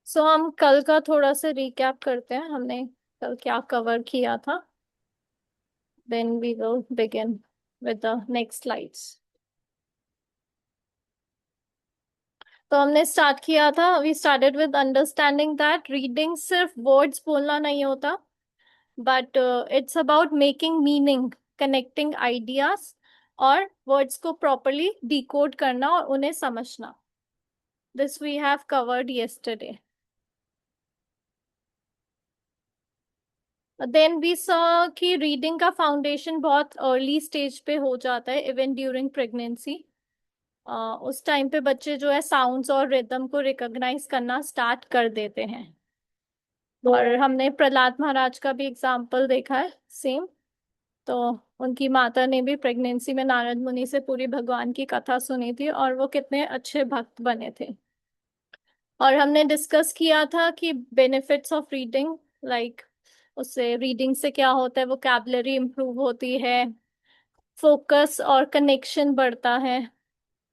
सो हम कल का थोड़ा सा रिकैप करते हैं, हमने कल क्या कवर किया था। Then we will begin with the next slides. तो हमने स्टार्ट किया था, we started with understanding that reading सिर्फ वर्ड्स बोलना नहीं होता, but it's about making meaning, connecting ideas और वर्ड्स को प्रॉपरली डिकोड करना और उन्हें समझना। This we have covered yesterday. Then we saw कि रीडिंग का फाउंडेशन बहुत अर्ली स्टेज पे हो जाता है, इवन ड्यूरिंग प्रेगनेंसी। उस टाइम पे बच्चे जो है साउंड्स और रिदम को रिकॉग्नाइज करना स्टार्ट कर देते हैं। और हमने प्रहलाद महाराज का भी एग्जाम्पल देखा है सेम। तो उनकी माता ने भी प्रेगनेंसी में नारद मुनि से पूरी भगवान की कथा सुनी थी और वो कितने अच्छे भक्त बने थे। और हमने डिस्कस किया था कि बेनिफिट्स ऑफ रीडिंग, लाइक उससे रीडिंग से क्या होता है, वोकैबुलरी इंप्रूव होती है, फोकस और कनेक्शन बढ़ता है,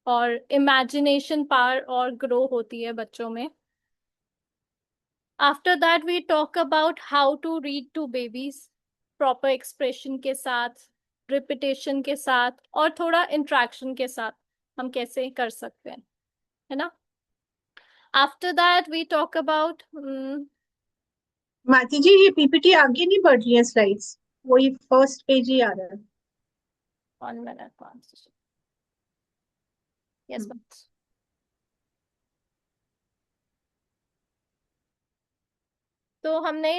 और इमेजिनेशन पावर और ग्रो होती है बच्चों में। After that we talk about how to read to babies, proper expression के साथ, रिपीटेशन के साथ और थोड़ा इंट्रैक्शन के साथ हम कैसे कर सकते हैं, है ना। After that we talk about Mati ji, ये पीपीटी आगे नहीं बढ़ रही है स्लाइड्स। वही फर्स्ट पेज ही आ रहा है। 1 minute, 1 second. यस। हम्म। तो हमने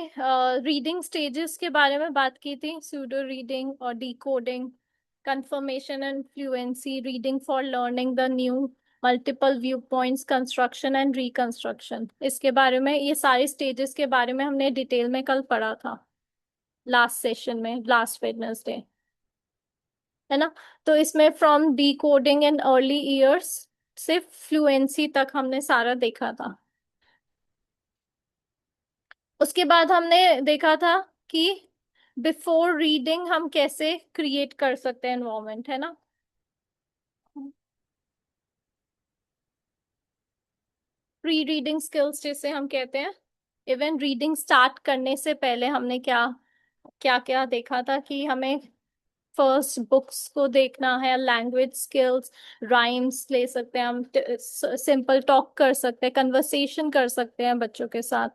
रीडिंग स्टेजेस के बारे में बात की थी, सूडो रीडिंग और decoding, confirmation and fluency, reading for learning the new, multiple view points, construction and reconstruction. इसके बारे में, ये सारे स्टेजेस के बारे में हमने डिटेल में कल पढ़ा था लास्ट सेशन में, लास्ट वेडनेसडे, है ना। तो इसमें from decoding in early years से फ्लुएंसी तक हमने सारा देखा था। उसके बाद हमने देखा था कि बिफोर रीडिंग हम कैसे क्रिएट कर सकते हैं एनवायरनमेंट, है ना। प्री रीडिंग स्किल्स जैसे हम कहते हैं, इवन रीडिंग स्टार्ट करने से पहले हमने क्या क्या क्या देखा था कि हमें फर्स्ट बुक्स को देखना है, लैंग्वेज स्किल्स, राइम्स ले सकते हैं हम, सिंपल टॉक कर सकते हैं, कन्वर्सेशन कर सकते हैं बच्चों के साथ।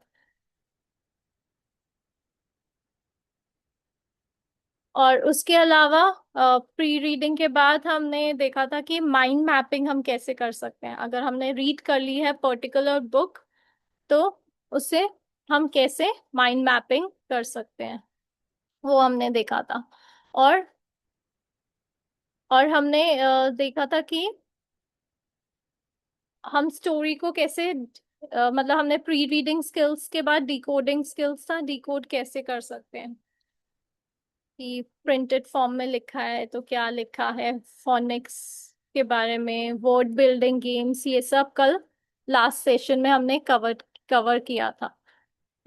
और उसके अलावा प्री रीडिंग के बाद हमने देखा था कि माइंड मैपिंग हम कैसे कर सकते हैं, अगर हमने रीड कर ली है पर्टिकुलर बुक तो उससे हम कैसे माइंड मैपिंग कर सकते हैं, वो हमने देखा था। और हमने देखा था कि हम स्टोरी को कैसे मतलब हमने प्री रीडिंग स्किल्स के बाद डिकोडिंग स्किल्स था, डिकोड कैसे कर सकते हैं कि प्रिंटेड फॉर्म में लिखा है तो क्या लिखा है, फोनिक्स के बारे में, वर्ड बिल्डिंग गेम्स, ये सब कल लास्ट सेशन में हमने कवर कवर किया था,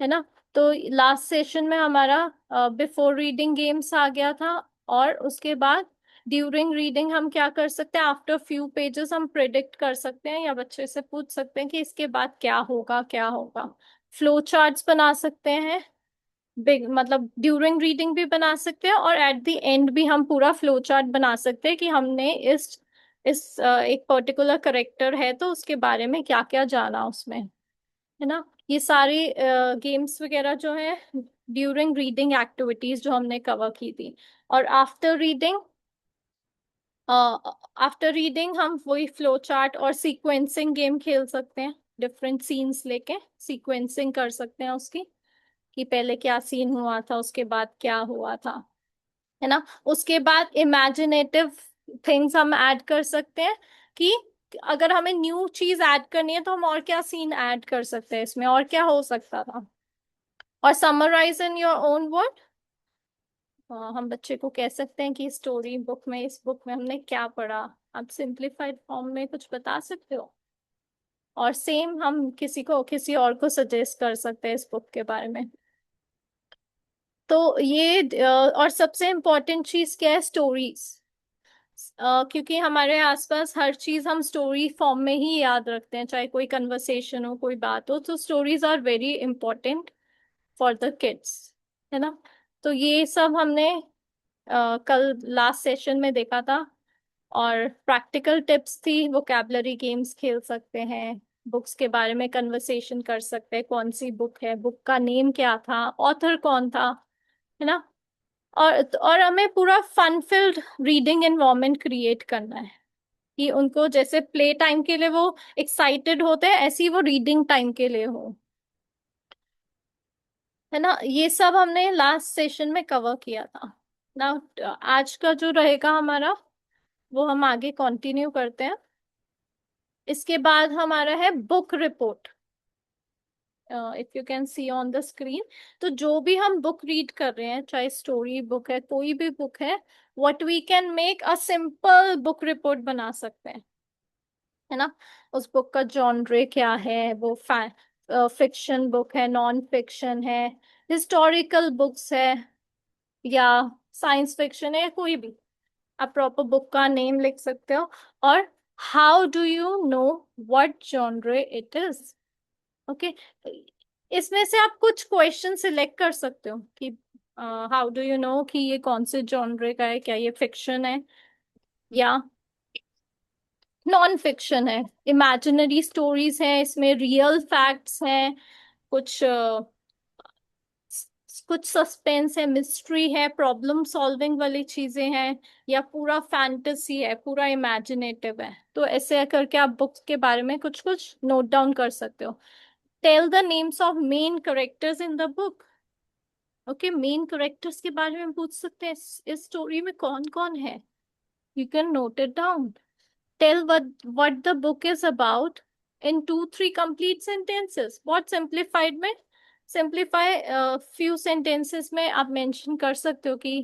है ना। तो लास्ट सेशन में हमारा बिफोर रीडिंग गेम्स आ गया था। और उसके बाद ड्यूरिंग रीडिंग हम क्या कर सकते हैं, आफ्टर फ्यू पेजेस हम प्रिडिक्ट कर सकते हैं या बच्चे से पूछ सकते हैं कि इसके बाद क्या होगा क्या होगा। फ्लो चार्ट्स बना सकते हैं, बिग मतलब ड्यूरिंग रीडिंग भी बना सकते हैं और एट द एंड भी हम पूरा फ्लो चार्ट बना सकते हैं कि हमने इस एक पर्टिकुलर करेक्टर है तो उसके बारे में क्या क्या जाना उसमें, है ना। ये सारी गेम्स वगैरह जो है ड्यूरिंग रीडिंग एक्टिविटीज जो हमने कवर की थी। और आफ्टर रीडिंग हम वही फ्लो चार्ट और सीक्वेंसिंग गेम खेल सकते हैं, डिफरेंट सीन्स लेके सीक्वेंसिंग कर सकते हैं उसकी, कि पहले क्या सीन हुआ था उसके बाद क्या हुआ था, है ना। उसके बाद इमेजिनेटिव थिंग्स हम ऐड कर सकते हैं कि अगर हमें न्यू चीज ऐड करनी है तो हम और क्या सीन ऐड कर सकते हैं इसमें, और क्या हो सकता था। और summarise in your own word, हम बच्चे को कह सकते हैं कि स्टोरी बुक में, इस बुक में हमने क्या पढ़ा, आप सिंप्लीफाइड फॉर्म में कुछ बता सकते हो। और सेम हम किसी को, किसी और को सजेस्ट कर सकते हैं इस बुक के बारे में। तो ये और सबसे इम्पोर्टेंट चीज क्या है, स्टोरीज। क्योंकि हमारे आसपास हर चीज हम स्टोरी फॉर्म में ही याद रखते हैं, चाहे कोई कन्वर्सेशन हो, कोई बात हो, तो stories are very important for the kids, है ना। तो ये सब हमने कल लास्ट सेशन में देखा था। और प्रैक्टिकल टिप्स थी, वोकैबलरी गेम्स खेल सकते हैं, बुक्स के बारे में कन्वर्सेशन कर सकते हैं, कौन सी बुक है, बुक का नेम क्या था, ऑथर कौन था, है ना। और हमें पूरा fun filled reading environment create करना है, कि उनको जैसे प्ले टाइम के लिए वो एक्साइटेड होते हैं, ऐसे ही वो रीडिंग टाइम के लिए हो, है ना। ये सब हमने लास्ट सेशन में कवर किया था ना। आज का जो रहेगा हमारा, वो हम आगे कंटिन्यू करते हैं। इसके बाद हमारा है book report. If you can see on the screen, तो जो भी हम बुक रीड कर रहे हैं, चाहे स्टोरी बुक है, कोई भी बुक है, what we can make a simple book report बना सकते हैं, है ना। उस बुक का जॉनरे क्या है, वो फिक्शन बुक है, नॉन फिक्शन है, हिस्टोरिकल बुक्स है, या साइंस फिक्शन है, कोई भी। आप प्रॉपर बुक का नेम लिख सकते हो, और how do you know what genre it is. Okay, इसमें से आप कुछ क्वेश्चन सिलेक्ट कर सकते हो कि हाउ डू यू नो कि ये कौन से जॉनरे का है, क्या ये फिक्शन है या नॉन फिक्शन है, इमेजिनरी स्टोरीज हैं, इसमें रियल फैक्ट्स हैं, कुछ कुछ सस्पेंस है, मिस्ट्री है, प्रॉब्लम सॉल्विंग वाली चीजें हैं, या पूरा फैंटेसी है, पूरा इमेजिनेटिव है। तो ऐसे करके आप बुक्स के बारे में कुछ कुछ नोट डाउन कर सकते हो। Tell the names of main characters in the book. Okay, main characters के बारे में पूछ सकते हैं, इस स्टोरी में कौन कौन है, you can note it down. Tell what the book is about in 2-3 complete sentences। बहुत सिंप्लीफाइड में, सिंप्लीफाई फ्यू सेंटेंसेस में आप मेंशन कर सकते हो कि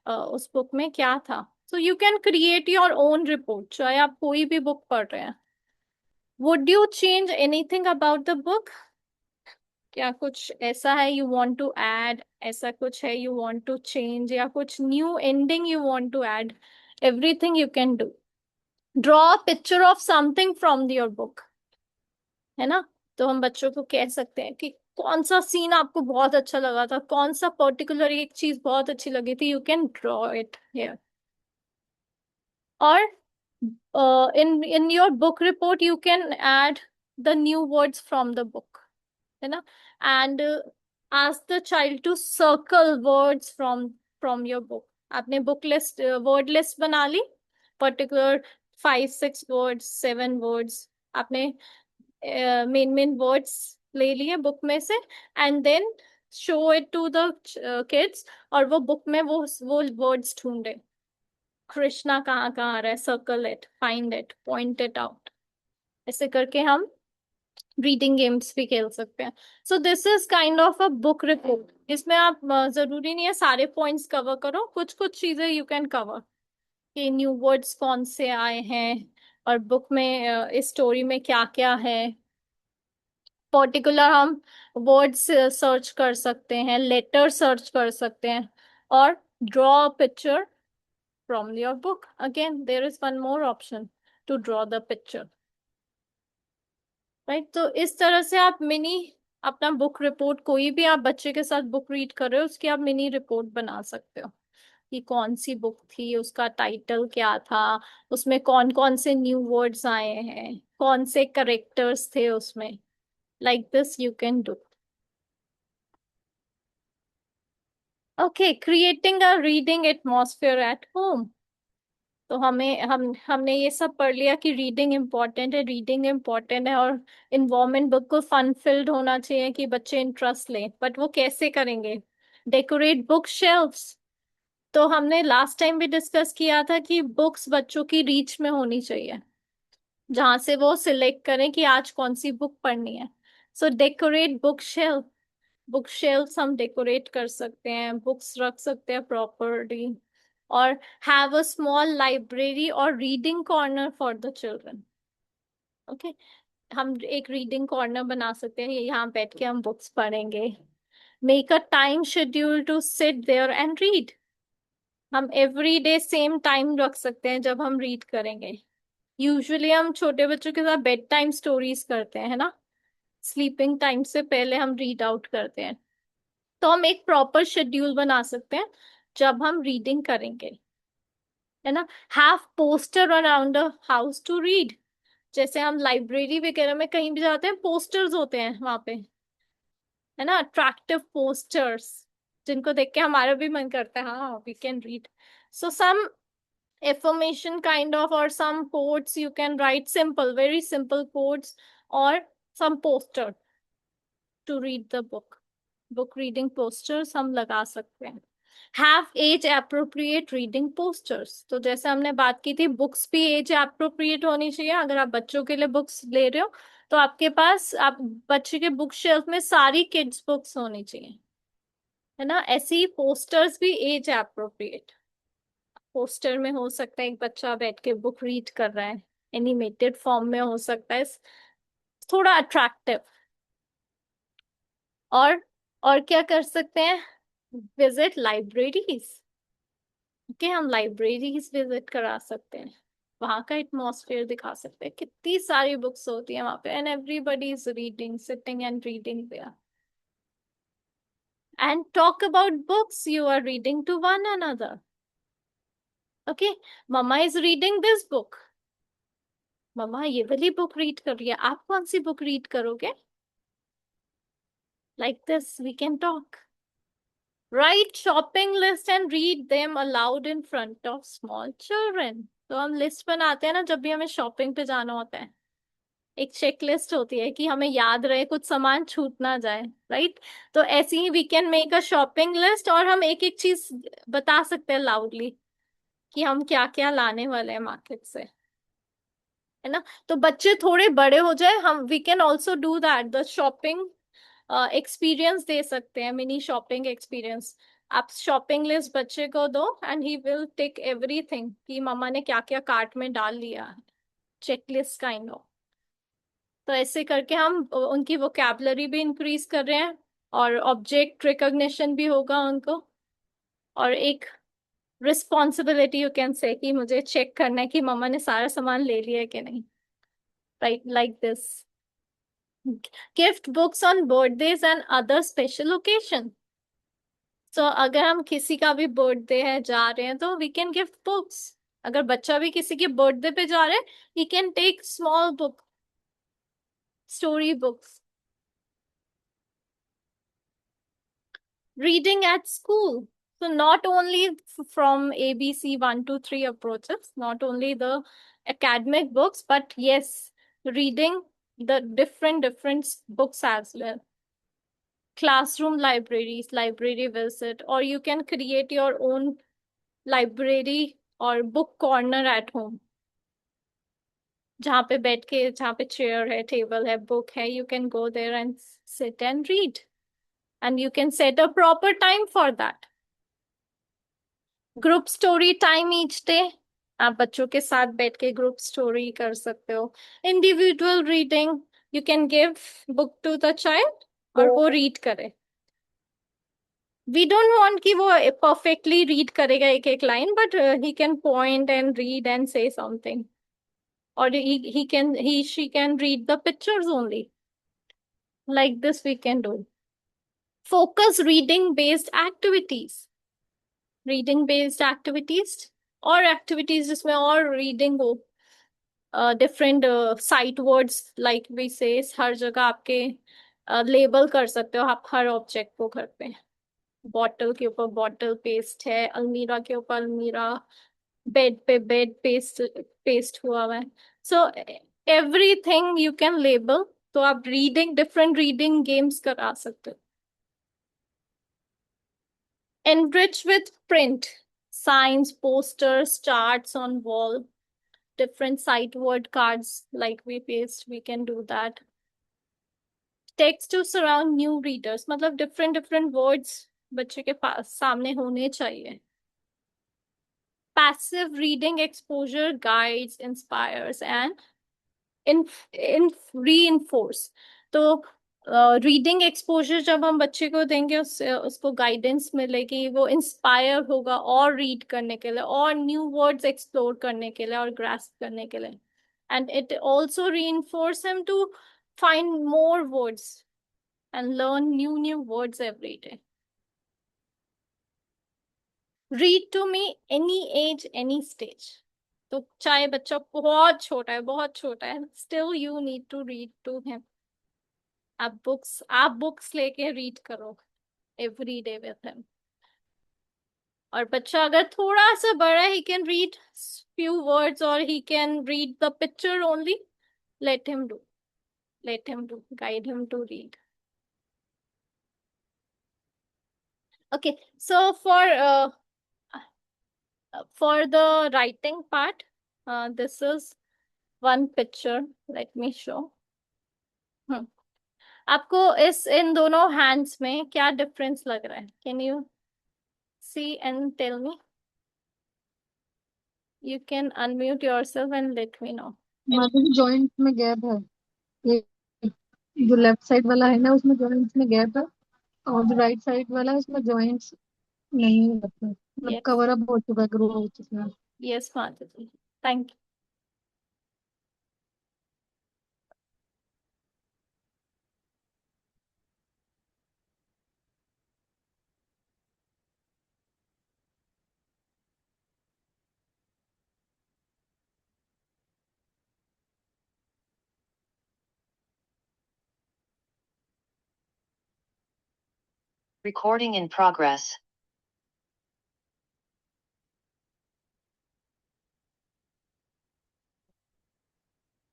उस बुक में क्या था। So you can create your own report, चाहे आप कोई भी बुक पढ़ रहे हैं। Would you change anything about the book? क्या कुछ ऐसा है यू वांट टू ऐड, ऐसा कुछ है यू वांट टू चेंज, या कुछ new ending you want to add? Everything you can do. Draw a picture of something from your book, है ना। तो हम बच्चों को कह सकते हैं कि कौन सा सीन आपको बहुत अच्छा लगा था, कौन सा पर्टिकुलर एक चीज बहुत अच्छी लगी थी, you can draw it here. और in your book report you can add the new words from the book, है ना। and ask the child to circle words from your book। आपने बुक लिस्ट, वर्ड लिस्ट बना ली, particular 5-6 words, 7 words, आपने main main words ले लिए book में से, and then show it to the kids, और वो बुक में वो वर्ड्स ढूंढे, कृष्णा कहाँ कहाँ आ रहा है, circle it, find it, point it out. ऐसे करके हम रीडिंग गेम्स भी खेल सकते हैं। So this is kind of a book report. इसमें आप जरूरी नहीं है सारे पॉइंट्स कवर करो, कुछ कुछ चीजें यू कैन कवर, कि न्यू वर्ड्स कौन से आए हैं, और बुक में इस स्टोरी में क्या क्या है, पर्टिकुलर हम वर्ड्स सर्च कर सकते हैं, लेटर सर्च कर सकते हैं, और draw picture from your book। Again, there is one more option to draw the picture, right? तो इस तरह से आप मिनी अपना बुक रिपोर्ट, कोई भी आप बच्चे के साथ बुक रीड कर रहे हो, उसकी आप मिनी रिपोर्ट बना सकते हो, कि कौन सी बुक थी, उसका टाइटल क्या था, उसमें कौन कौन से न्यू वर्ड्स आए हैं, कौन से करेक्टर्स थे उसमें। Like this you can do. Okay, creating a reading atmosphere at home. तो हमने ये सब पढ़ लिया कि रीडिंग इम्पोर्टेंट है, रीडिंग इम्पोर्टेंट है, और इन्वायरमेंट बिल्कुल फन फिल्ड होना चाहिए कि बच्चे इंटरेस्ट लें। बट वो कैसे करेंगे? Decorate book shelves. तो हमने लास्ट टाइम भी डिस्कस किया था कि बुक्स बच्चों की रीच में होनी चाहिए, जहां से वो सिलेक्ट करें कि आज कौन सी बुक पढ़नी है। So decorate book shelf. Book shelf हम डेकोरेट कर सकते हैं, बुक्स रख सकते हैं प्रॉपरली, और हैव अ स्मॉल लाइब्रेरी और reading corner for the children. Okay, हम एक रीडिंग कॉर्नर बना सकते हैं, यहाँ बैठ के हम बुक्स पढ़ेंगे। Make a time schedule to sit there and read. हम एवरी डे सेम टाइम रख सकते हैं जब हम रीड करेंगे। यूजुअली हम छोटे बच्चों के साथ बेड टाइम स्टोरीज करते हैं, है ना। स्लीपिंग टाइम से पहले हम रीड आउट करते हैं। तो हम एक प्रॉपर शेड्यूल बना सकते हैं जब हम रीडिंग करेंगे, है ना। Have poster around the house to read. जैसे हम लाइब्रेरी वगैरह में कहीं भी जाते हैं, पोस्टर्स होते हैं वहां पे, है ना, अट्रैक्टिव पोस्टर्स, जिनको देख के हमारा भी मन करता है हाँ we can read. So some affirmation kind of, or some quotes you can write, simple, very simple quotes, or some poster to read the book reading posters हम लगा सकते हैं। Have age appropriate reading posters, तो जैसे हमने बात की थी, बुक्स भी एज अप्रोप्रिएट होनी चाहिए। अगर आप बच्चों के लिए बुक्स ले रहे हो तो आपके पास, आप बच्चे के बुक शेल्फ में सारी किड्स बुक्स होनी चाहिए, है ना। ऐसे ही पोस्टर्स भी एज अप्रोप्रिएट। पोस्टर में हो सकता है एक बच्चा बैठ के बुक रीड कर रहा है, एनिमेटेड फॉर्म में हो सकता है, थोड़ा अट्रैक्टिव। और और क्या कर सकते हैं, विजिट लाइब्रेरीज। ओके, हम लाइब्रेरीज विजिट करा सकते हैं, वहां का एटमॉस्फेयर दिखा सकते हैं। कितनी सारी बुक्स होती है वहां पे, and everybody is reading, sitting and reading there. And talk about books you are reading to one another. Okay, mamma is reading this book, मम्मा ये वाली बुक रीड कर रही है, आप कौन सी बुक रीड करोगे। Like this we can talk. Write shopping list and read them aloud in front of small children. तो हम लिस्ट बनाते हैं ना जब भी हमें शॉपिंग पे जाना होता है, एक चेक लिस्ट होती है कि हमें याद रहे, कुछ सामान छूट ना जाए, राइट। तो ऐसे ही we can make a shopping list, और हम एक एक चीज बता सकते हैं लाउडली कि हम क्या क्या लाने वाले हैं मार्केट से, है ना। तो बच्चे थोड़े बड़े हो जाए, हम we can also do that, the shopping experience दे सकते हैं, मिनी शॉपिंग एक्सपीरियंस। आप शॉपिंग लिस्ट बच्चे को दो and he will take everything कि मम्मा ने क्या क्या कार्ट में डाल लिया, चेकलिस्ट काइंड ऑफ। तो ऐसे करके हम उनकी वोकैबलरी भी इंक्रीज कर रहे हैं, और ऑब्जेक्ट रिकॉग्निशन भी होगा उनको, और एक रिस्पॉन्सिबिलिटी यू कैन से कि मुझे चेक करना है कि मम्मा ने सारा सामान ले लिया है कि नहीं, right, like this. Gift books on birthdays and other special occasion. So अगर हम किसी का भी बर्थडे है जा रहे हैं तो वी कैन गिफ्ट बुक्स। अगर बच्चा भी किसी के बर्थडे पे जा रहा है, he can take small book, story books. Reading at school. So not only from ABC 1 to 3 approaches, not only the academic books, but yes, reading the different books as well. Classroom libraries, library visit, or you can create your own library or book corner at home. जहाँ पे बैठ के, जहाँ पे chair है, table है, book है, you can go there and sit and read. And you can set a proper time for that. Group story time each day, आप बच्चों के साथ बैठ के ग्रुप स्टोरी कर सकते हो। Individual reading, you can give book to the child और वो रीड करे। वी डोंट वांट कि वो परफेक्टली रीड करेगा एक एक line, but he can point and read and से समथिंग, और he she can read the pictures only, like this we can do। Focus reading based activities, reading based activities, और activities जिसमें और reading हो, different sight words like we say, हर जगह आपके label कर सकते हो आप हर ऑब्जेक्ट को घर पे। बॉटल के ऊपर बॉटल पेस्ट है, अलमीरा के ऊपर अलमीरा, बेड पे बेड पेस्ट पेस्ट हुआ हुआ है। So everything you can label. तो आप रीडिंग, डिफरेंट रीडिंग गेम्स करा सकते हो। Enrich with print, signs, posters, charts on wall, different sight word cards like we paste, we can do that। Text to surround new readers, मतलब different words बच्चे के पास सामने होने चाहिए। Passive reading exposure guides, inspires and in reinforce। तो reading exposure जब हम बच्चे को देंगे, उसको गाइडेंस मिलेगी, वो इंस्पायर होगा और रीड करने के लिए, और न्यू वर्ड्स एक्सप्लोर करने के लिए और ग्रास्प करने के लिए. And it also reinforce him to find more words and learn new words every day. Read to me any age, any stage. तो चाहे बच्चा बहुत छोटा है, still you need to read to him. आप बुक्स लेके रीड करो every day with him. और बच्चा अगर थोड़ा सा बड़ा है, he can read few words or he can read the picture only. Let him do. Let him do. Guide him to read. Okay. So for the writing part, this is one picture. Let me show. Hmm. आपको इन दोनों hands में क्या difference लग रहा है? Can you see and tell me? You can unmute yourself and let me know. Madhuri ji joint में gap है। ये जो लेफ्ट साइड वाला है ना उसमें जॉइंट्स में गैप है, और जो राइट साइड वाला है उसमें जॉइंट्स नहीं है, मतलब Yes, कवर अप हो चुका है, ग्रो हो चुका है। yes, Madhuri. Thank you. Recording in progress.